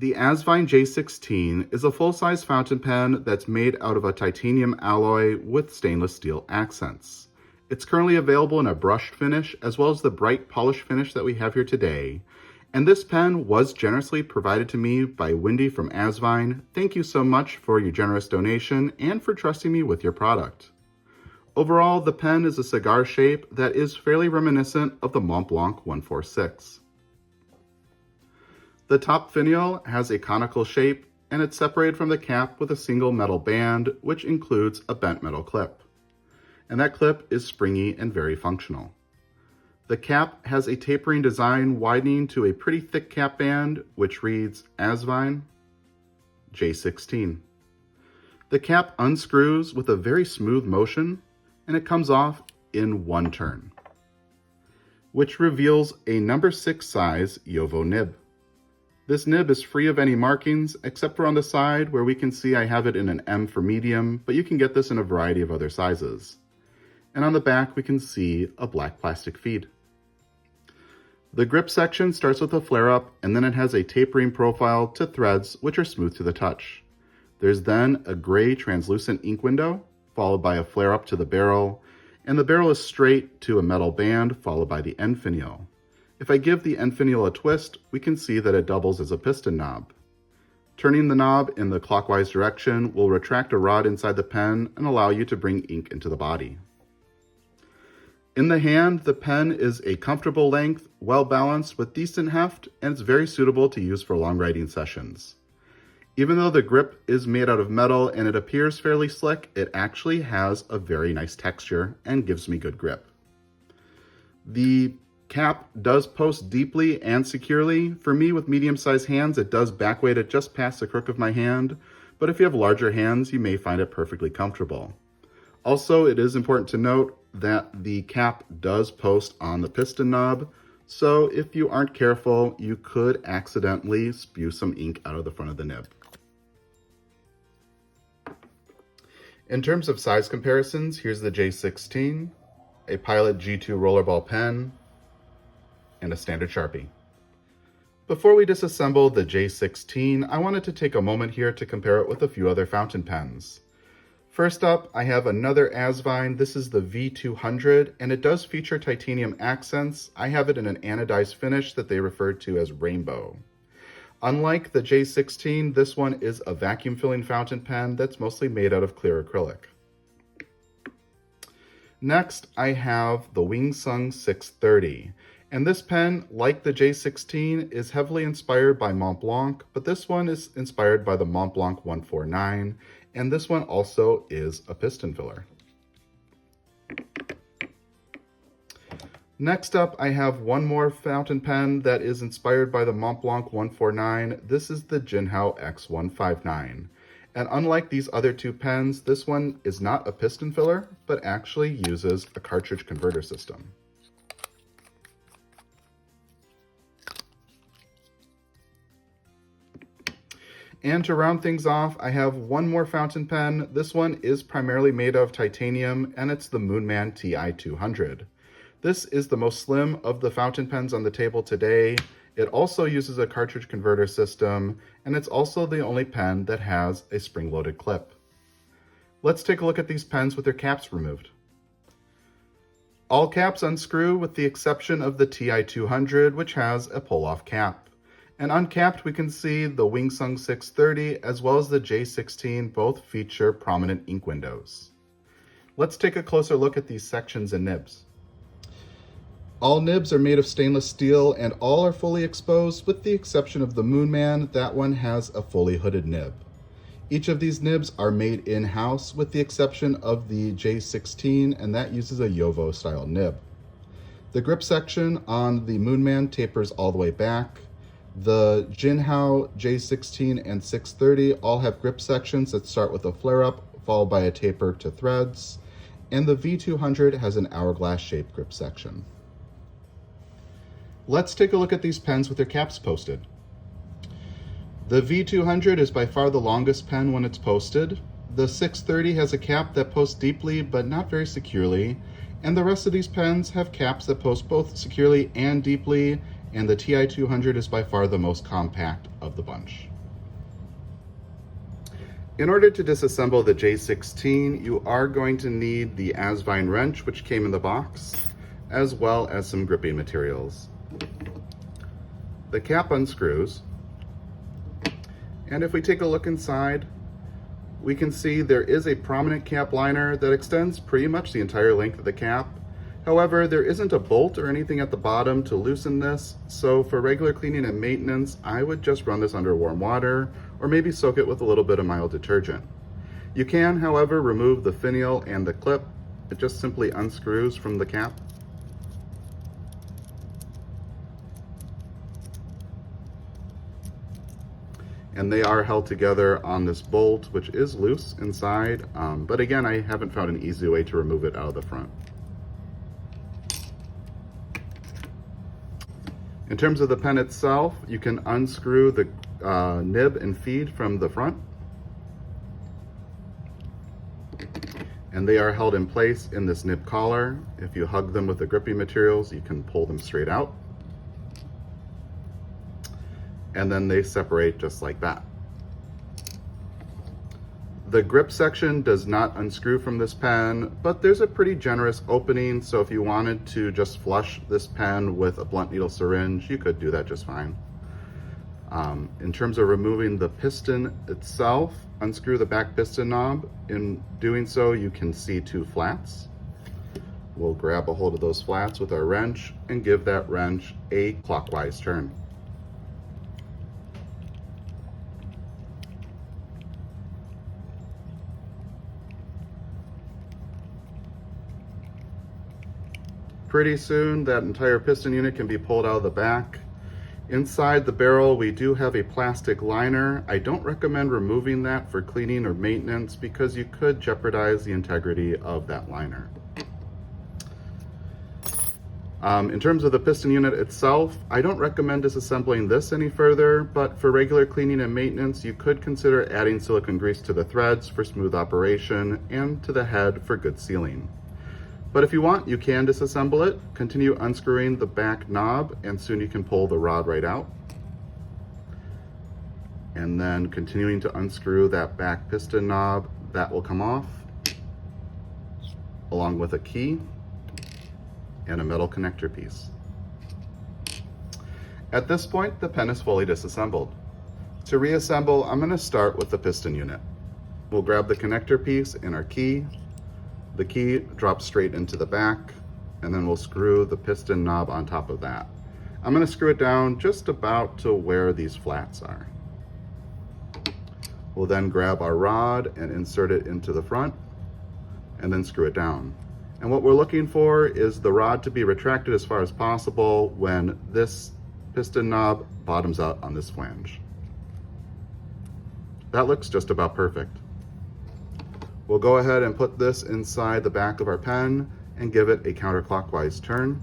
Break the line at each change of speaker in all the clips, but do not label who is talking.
The Asvine J16 is a full-size fountain pen that's made out of a titanium alloy with stainless steel accents. It's currently available in a brushed finish as well as the bright polished finish that we have here today. And this pen was generously provided to me by Wendy from Asvine. Thank you so much for your generous donation and for trusting me with your product. Overall, the pen is a cigar shape that is fairly reminiscent of the Mont Blanc 146. The top finial has a conical shape and it's separated from the cap with a single metal band, which includes a bent metal clip. And that clip is springy and very functional. The cap has a tapering design widening to a pretty thick cap band, which reads Asvine J16. The cap unscrews with a very smooth motion, and it comes off in one turn, which reveals a number 6 size Jowo nib. This nib is free of any markings, except for on the side where we can see I have it in an M for medium, but you can get this in a variety of other sizes. And on the back, we can see a black plastic feed. The grip section starts with a flare-up, and then it has a tapering profile to threads, which are smooth to the touch. There's then a gray translucent ink window, followed by a flare-up to the barrel, and the barrel is straight to a metal band, followed by the end finial. If I give the end finial a twist, we can see that it doubles as a piston knob. Turning the knob in the clockwise direction will retract a rod inside the pen and allow you to bring ink into the body. In the hand, the pen is a comfortable length, well balanced with decent heft, and it's very suitable to use for long writing sessions. Even though the grip is made out of metal and it appears fairly slick, it actually has a very nice texture and gives me good grip. The cap does post deeply and securely. For me, with medium-sized hands, it does backweight it just past the crook of my hand, but if you have larger hands, you may find it perfectly comfortable. Also, it is important to note that the cap does post on the piston knob, so if you aren't careful, you could accidentally spew some ink out of the front of the nib. In terms of size comparisons, here's the J16, a Pilot G2 rollerball pen, and a standard Sharpie. Before we disassemble the J16, I wanted to take a moment here to compare it with a few other fountain pens. First up, I have another Asvine. This is the V200, and it does feature titanium accents. I have it in an anodized finish that they refer to as rainbow. Unlike the J16, this one is a vacuum filling fountain pen that's mostly made out of clear acrylic. Next, I have the Wingsung 630. And this pen, like the J16, is heavily inspired by Mont Blanc, but this one is inspired by the Mont Blanc 149, and this one also is a piston filler. Next up, I have one more fountain pen that is inspired by the Mont Blanc 149. This is the Jinhao X159. And unlike these other two pens, this one is not a piston filler, but actually uses a cartridge converter system. And to round things off, I have one more fountain pen. This one is primarily made of titanium, and it's the Moonman TI200. This is the most slim of the fountain pens on the table today. It also uses a cartridge converter system, and it's also the only pen that has a spring-loaded clip. Let's take a look at these pens with their caps removed. All caps unscrew with the exception of the TI200, which has a pull-off cap. And uncapped, we can see the Wingsung 630 as well as the J16 both feature prominent ink windows. Let's take a closer look at these sections and nibs. All nibs are made of stainless steel and all are fully exposed with the exception of the Moonman. That one has a fully hooded nib. Each of these nibs are made in-house with the exception of the J16, and that uses a Jowo style nib. The grip section on the Moonman tapers all the way back. The Jinhao J16 and 630 all have grip sections that start with a flare-up followed by a taper to threads, and the V200 has an hourglass-shaped grip section. Let's take a look at these pens with their caps posted. The V200 is by far the longest pen when it's posted. The 630 has a cap that posts deeply but not very securely, and the rest of these pens have caps that post both securely and deeply, and the TI200 is by far the most compact of the bunch. In order to disassemble the J16, you are going to need the Asvine wrench, which came in the box, as well as some gripping materials. The cap unscrews, and if we take a look inside, we can see there is a prominent cap liner that extends pretty much the entire length of the cap. However, there isn't a bolt or anything at the bottom to loosen this, so for regular cleaning and maintenance, I would just run this under warm water or maybe soak it with a little bit of mild detergent. You can, however, remove the finial and the clip. It just simply unscrews from the cap. And they are held together on this bolt, which is loose inside, but again, I haven't found an easy way to remove it out of the front. In terms of the pen itself, you can unscrew the nib and feed from the front. And they are held in place in this nib collar. If you hug them with the gripping materials, you can pull them straight out. And then they separate just like that. The grip section does not unscrew from this pen, but there's a pretty generous opening, so if you wanted to just flush this pen with a blunt needle syringe, you could do that just fine. In terms of removing the piston itself, unscrew the back piston knob. In doing so, you can see two flats. We'll grab a hold of those flats with our wrench and give that wrench a clockwise turn. Pretty soon, that entire piston unit can be pulled out of the back. Inside the barrel, we do have a plastic liner. I don't recommend removing that for cleaning or maintenance because you could jeopardize the integrity of that liner. In terms of the piston unit itself, I don't recommend disassembling this any further, but for regular cleaning and maintenance, you could consider adding silicone grease to the threads for smooth operation and to the head for good sealing. But if you want, you can disassemble it, continue unscrewing the back knob, and soon you can pull the rod right out. And then continuing to unscrew that back piston knob, that will come off, along with a key and a metal connector piece. At this point, the pen is fully disassembled. To reassemble, I'm going to start with the piston unit. We'll grab the connector piece and our key. The key drops straight into the back, and then we'll screw the piston knob on top of that. I'm going to screw it down just about to where these flats are. We'll then grab our rod and insert it into the front, and then screw it down. And what we're looking for is the rod to be retracted as far as possible when this piston knob bottoms out on this flange. That looks just about perfect. We'll go ahead and put this inside the back of our pen and give it a counterclockwise turn.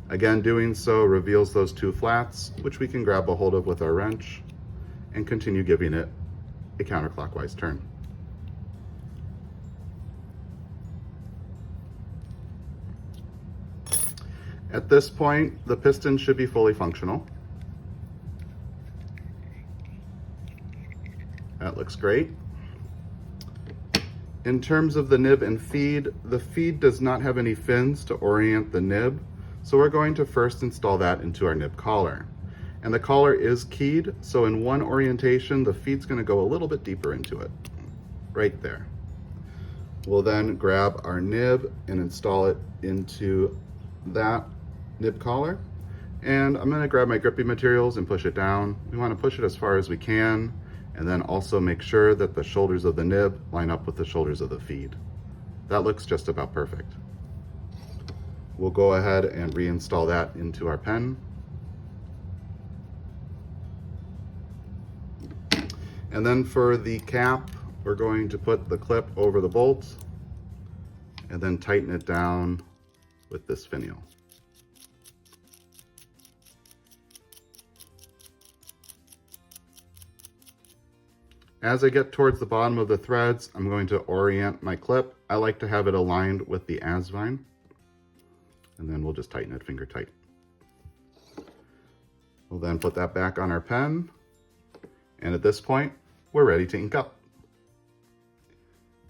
Again, doing so reveals those two flats, which we can grab a hold of with our wrench and continue giving it a counterclockwise turn. At this point, the piston should be fully functional. That looks great. In terms of the nib and feed, the feed does not have any fins to orient the nib, so we're going to first install that into our nib collar. And the collar is keyed, so in one orientation, the feed's going to go a little bit deeper into it, right there. We'll then grab our nib and install it into that nib collar. And I'm going to grab my gripping materials and push it down. We want to push it as far as we can, and then also make sure that the shoulders of the nib line up with the shoulders of the feed. That looks just about perfect. We'll go ahead and reinstall that into our pen. And then for the cap, we're going to put the clip over the bolt and then tighten it down with this finial. As I get towards the bottom of the threads, I'm going to orient my clip. I like to have it aligned with the Asvine, and then we'll just tighten it finger tight. We'll then put that back on our pen, and at this point, we're ready to ink up.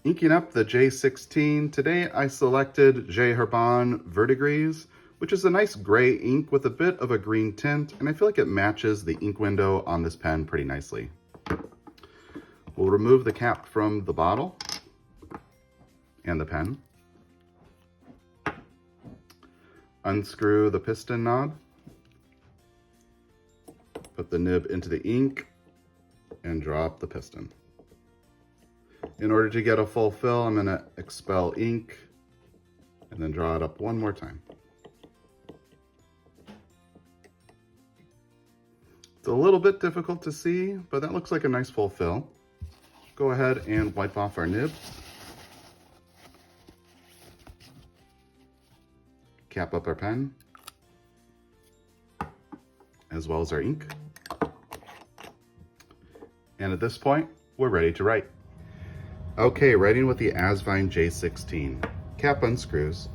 Inking up the J16, today I selected J Herbin Verdigris, which is a nice gray ink with a bit of a green tint, and I feel like it matches the ink window on this pen pretty nicely. We'll remove the cap from the bottle and the pen. Unscrew the piston knob. Put the nib into the ink and drop the piston. In order to get a full fill, I'm going to expel ink and then draw it up one more time. It's a little bit difficult to see, but that looks like a nice full fill. Go ahead and wipe off our nib. Cap up our pen, as well as our ink. And at this point, we're ready to write. Okay, writing with the Asvine J16. Cap unscrews.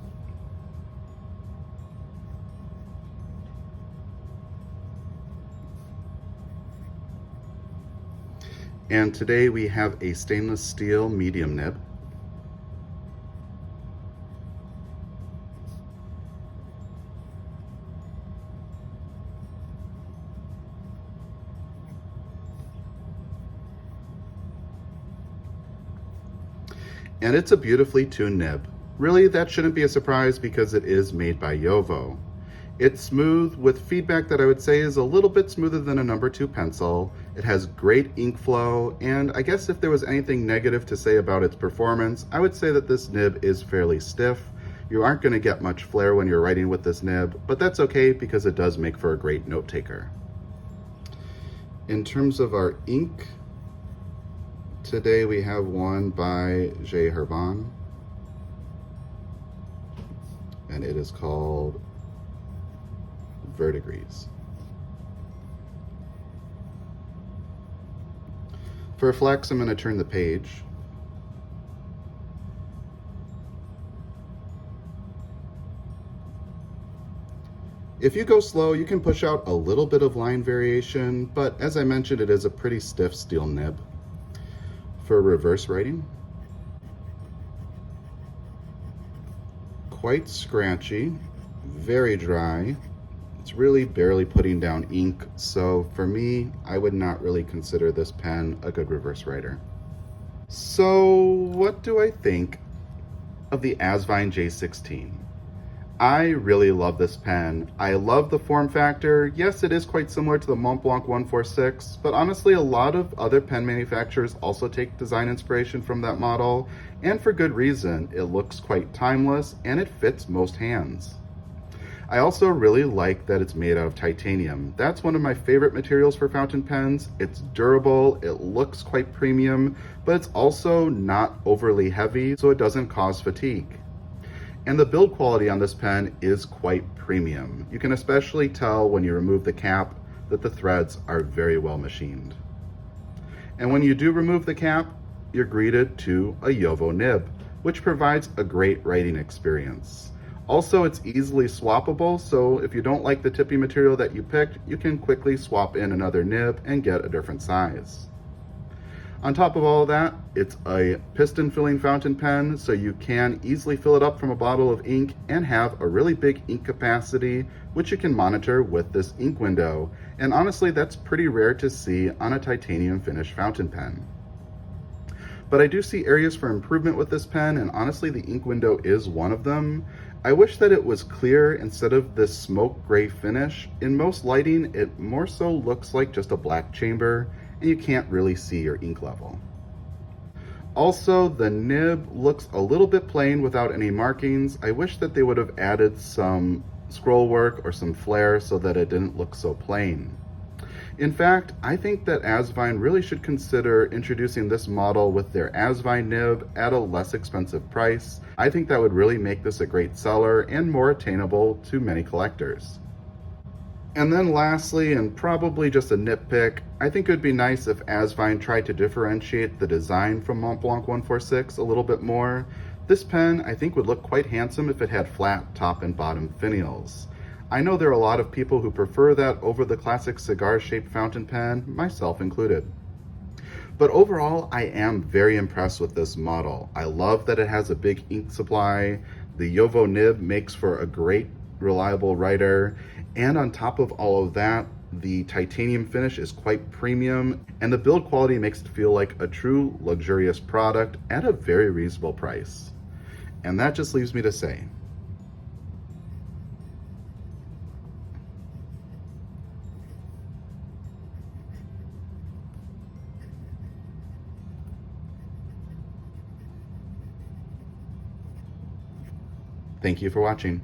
And today we have a stainless steel medium nib. And it's a beautifully tuned nib. Really, that shouldn't be a surprise because it is made by Jowo. It's smooth with feedback that I would say is a little bit smoother than a number 2 pencil. It has great ink flow, and I guess if there was anything negative to say about its performance, I would say that this nib is fairly stiff. You aren't going to get much flair when you're writing with this nib, but that's okay because it does make for a great note taker. In terms of our ink, today we have one by J Herbin, and it is called Verdigris. For flex, I'm going to turn the page. If you go slow, you can push out a little bit of line variation, but as I mentioned, it is a pretty stiff steel nib. For reverse writing, quite scratchy, very dry. It's really barely putting down ink, so for me, I would not really consider this pen a good reverse writer. So what do I think of the Asvine J16? I really love this pen. I love the form factor. Yes, it is quite similar to the Montblanc 146, but honestly, a lot of other pen manufacturers also take design inspiration from that model, and for good reason. It looks quite timeless, and it fits most hands. I also really like that it's made out of titanium. That's one of my favorite materials for fountain pens. It's durable, it looks quite premium, but it's also not overly heavy, so it doesn't cause fatigue. And the build quality on this pen is quite premium. You can especially tell when you remove the cap that the threads are very well machined. And when you do remove the cap, you're greeted to a Jowo nib, which provides a great writing experience. Also, it's easily swappable, so if you don't like the tippy material that you picked, you can quickly swap in another nib and get a different size. On top of all of that, it's a piston filling fountain pen, so you can easily fill it up from a bottle of ink and have a really big ink capacity, which you can monitor with this ink window. And honestly, that's pretty rare to see on a titanium finished fountain pen. But I do see areas for improvement with this pen, and honestly, the ink window is one of them. I wish that it was clear instead of this smoke gray finish. In most lighting, it more so looks like just a black chamber, and you can't really see your ink level. Also, the nib looks a little bit plain without any markings. I wish that they would have added some scroll work or some flair so that it didn't look so plain. In fact, I think that Asvine really should consider introducing this model with their Asvine nib at a less expensive price. I think that would really make this a great seller and more attainable to many collectors. And then lastly, and probably just a nitpick, I think it would be nice if Asvine tried to differentiate the design from Montblanc 146 a little bit more. This pen, I think, would look quite handsome if it had flat top and bottom finials. I know there are a lot of people who prefer that over the classic cigar-shaped fountain pen, myself included. But overall, I am very impressed with this model. I love that it has a big ink supply. The Jowo nib makes for a great, reliable writer. And on top of all of that, the titanium finish is quite premium, and the build quality makes it feel like a true luxurious product at a very reasonable price. And that just leaves me to say, thank you for watching.